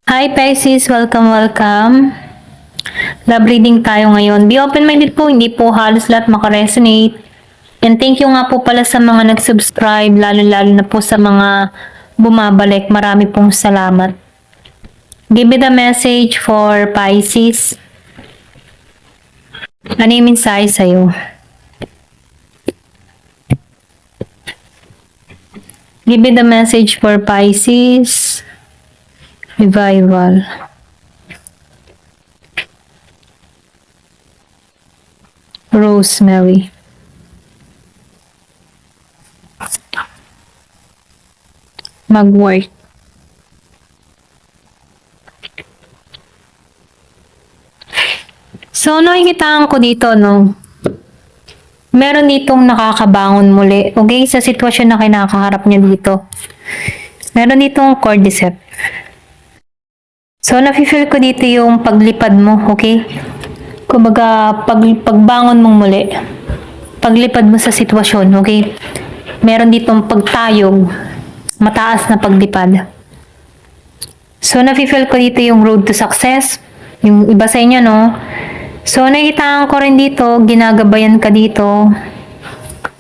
Hi Pisces, welcome. Love reading tayo ngayon. Be open-minded po, hindi po halos lahat makaresonate. And thank you nga po pala sa mga nag-subscribe, lalo-lalo na po sa mga bumabalik. Marami pong salamat. Give me the message for Pisces. Ano yung mensahe sa'yo? Give me the message for Pisces. Revival. Rosemary. Mag-work. So, nakikitaan ko dito, no? Meron ditong nakakabangon muli. Okay? Sa sitwasyon na kinakaharap niya dito. Meron ditong cordyceps. So, nafe-feel ko dito yung paglipad mo. Okay? Kumbaga, pagbangon mong muli. Paglipad mo sa sitwasyon. Okay? Meron ditong pagtayog. Mataas na paglipad. So, nafe-feel ko dito yung road to success. Yung iba sa inyo, no? So, nakikitaan ko rin dito, ginagabayan ka dito.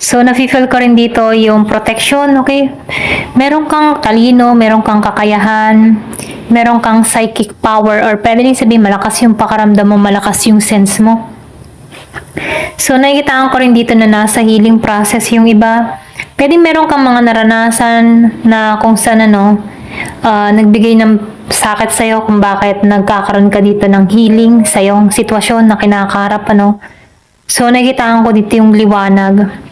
So, nafe-feel ko rin dito yung protection, okay? Meron kang talino, meron kang kakayahan, meron kang psychic power, or pwede rin sabihin, malakas yung pakaramdam mo, malakas yung sense mo. So, nakikitaan ko rin dito na nasa healing process yung iba. Pwede meron kang mga naranasan na kung saan nagbigay ng sakit sa'yo kung bakit nagkakaroon ka dito ng healing sa iyong sitwasyon na kinakaharap, So, nakikitaan ko dito yung liwanag.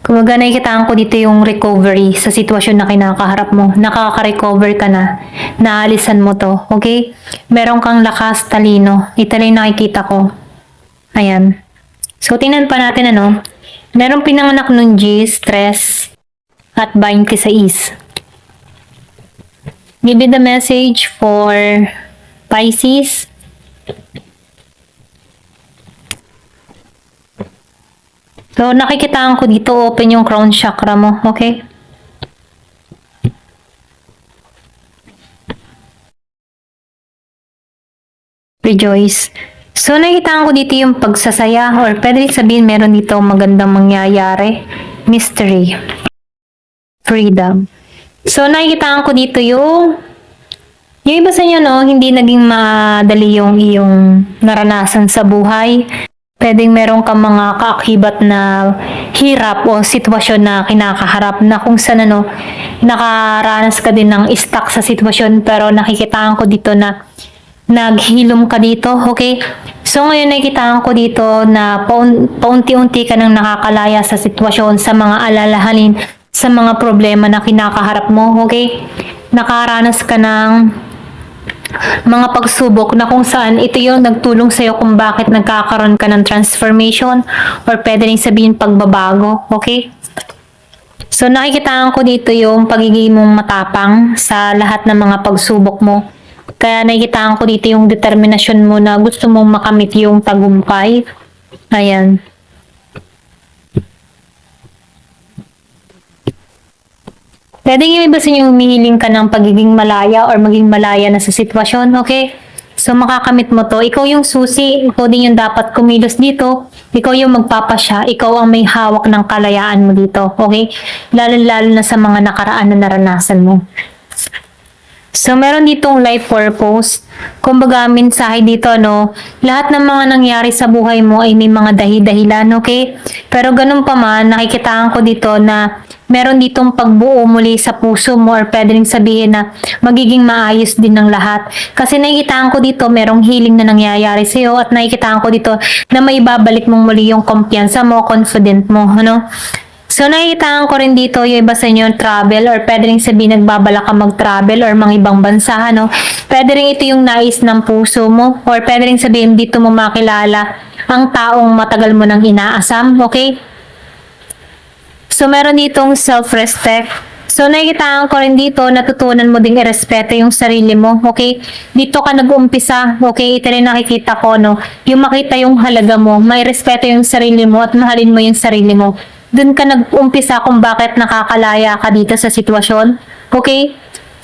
Kumbaga, nakikitaan ko dito yung recovery sa sitwasyon na kinakaharap mo. Nakaka-recover ka na. Naalisan mo to, okay? Meron kang lakas, talino. Ito lang nakikita ko. Ayan. So, tingnan pa natin, Meron pinanganak ng G, stress, at 26. Give me the message for Pisces. So, nakikitaan ko dito, open yung crown chakra mo, okay? Rejoice. So, nakikitaan ko dito yung pagsasaya, or pwede sabihin meron dito magandang mangyayari. Mystery. Freedom. So, nakikitaan ko dito yung iba sa inyo, hindi naging madali yung iyong naranasan sa buhay. Pwedeng meron kang mga kaakibat na hirap o sitwasyon na kinakaharap na kung saan nakaranas ka din ng stuck sa sitwasyon, pero nakikitaan ko dito na naghilom ka dito, okay? So ngayon nakikitaan ko dito na paunti-unti ka nang nakakalaya sa sitwasyon, sa mga alalahanin, sa mga problema na kinakaharap mo, okay? Nakaranas ka ng mga pagsubok na kung saan ito yung nagtulong sa'yo kung bakit nagkakaroon ka ng transformation, or pwede rin sabihin pagbabago, okay? So, nakikitaan ko dito yung pagiging mong matapang sa lahat ng mga pagsubok mo. Kaya nakikitaan ko dito yung determinasyon mo na gusto mong makamit yung tagumpay. Ayan. Pwede yung iba sa inyo humihiling ka ng pagiging malaya or maging malaya na sa sitwasyon, okay? So, makakamit mo to. Ikaw yung susi, ikaw din yung dapat kumilos dito. Ikaw yung magpapasya, ikaw ang may hawak ng kalayaan mo dito, okay? Lalo-lalo na sa mga nakaraan na naranasan mo. So, meron ditong life purpose. Kumbaga, mensahe dito, lahat ng mga nangyari sa buhay mo ay may mga dahi-dahilan, okay? Pero ganun pa man, nakikitaan ko dito na meron ditong pagbuo muli sa puso mo, or pwede rin sabihin na magiging maayos din ng lahat. Kasi nakikitaan ko dito, merong healing na nangyayari sa'yo, at nakikitaan ko dito na may babalik mong muli yung kumpiyansa mo, confident mo, So, nakikitaan ko rin dito yung iba sa inyo travel, or pwede rin sabihin nagbabala ka mag-travel or mga ibang bansa, Pwede rin ito yung nais ng puso mo, or pwede rin sabihin dito mo makilala ang taong matagal mo nang inaasam, okay? So, meron ditong self-respect. So, nakikitaan ko rin dito, natutunan mo ding irespeto yung sarili mo, okay? Dito ka nag-umpisa, okay? Ito rin nakikita ko, yung makita yung halaga mo, may respeto yung sarili mo, at mahalin mo yung sarili mo. Doon ka nag-umpisa kung bakit nakakalaya ka dito sa sitwasyon. Okay?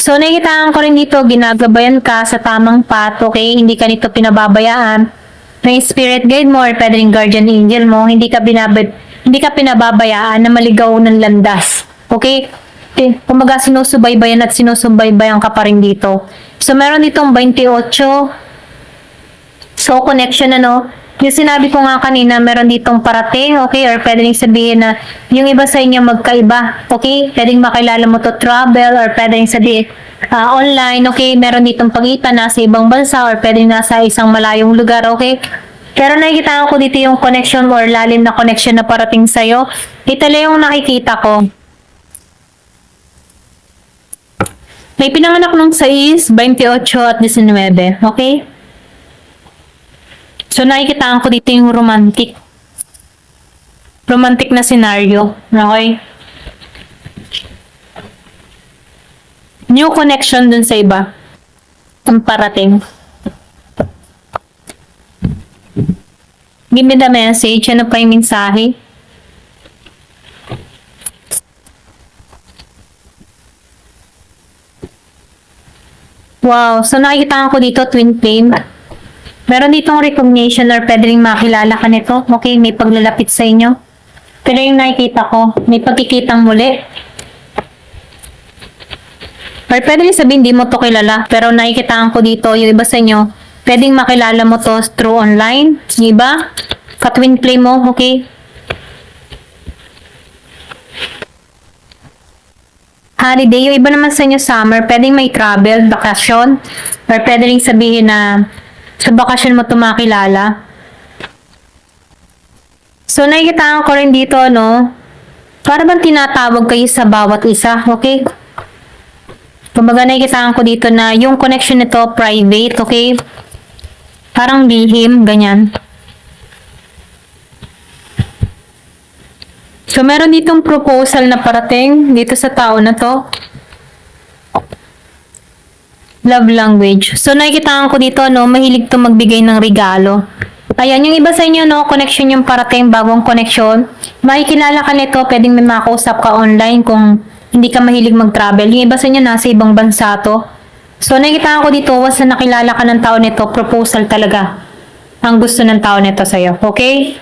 So, nakikitaan ko rin dito, ginagabayan ka sa tamang path, okay? Hindi ka nito pinababayaan. May spirit guide mo or pwede rin guardian angel mo, hindi ka pinababayaan na maligaw ng landas. Okay? Kumbaga, sinusubaybayan at sinusubaybayan ka pa rin dito. So, meron ditong 28. So, connection yung sinabi ko nga kanina, meron ditong parating, okay? Or pwede rin sabihin na yung iba sa inyo magkaiba, okay? Pwedeng makilala mo to travel or pwede rin sabihin online, okay? Meron ditong pagitan nasa ibang bansa or pwede nasa isang malayong lugar, okay? Pero nakikita ko dito yung connection or lalim na connection na parating sa'yo. Ito lang yung nakikita ko. May pinanganak nung 6, 28 at 19, okay? So, nakikitaan ko dito yung romantic na scenario. Okay? New connection dun sa iba. Ang parating. Give me the message. Ano pa yung mensahe? Wow. So, nakikitaan ko dito twin flame. Meron ditong recognition or pwede rin makilala ka nito. Okay, may paglalapit sa inyo. Pero yung nakikita ko, may pagkikitang muli. Or pwede rin sabihin, di mo to kilala. Pero nakikitaan ko dito, yung iba sa inyo, pwedeng makilala mo to through online. Yung iba, ka-twin flame mo, okay? Holiday, yung iba naman sa inyo summer, pwedeng may travel, bakasyon. Or pwede rin sabihin na sa bakasyon mo ito makilala. So, nakikitaan ko rin dito, para bang tinatawag kayo sa bawat isa, okay? Kumbaga, nakikitaan ko dito na yung connection nito private, okay? Parang lihim, ganyan. So, meron ditong proposal na parating dito sa tao na to. Love language. So, nakikitaan ko dito, mahilig to magbigay ng regalo. Ayan, yung iba sa inyo, connection yung parating, bagong connection. Makikilala ka nito, pwedeng may makausap ka online kung hindi ka mahilig mag-travel. Yung iba sa inyo, nasa ibang bansa to. So, nakikitaan ko dito, once na nakilala ka ng tao nito, proposal talaga ang gusto ng tao nito sa'yo. Okay?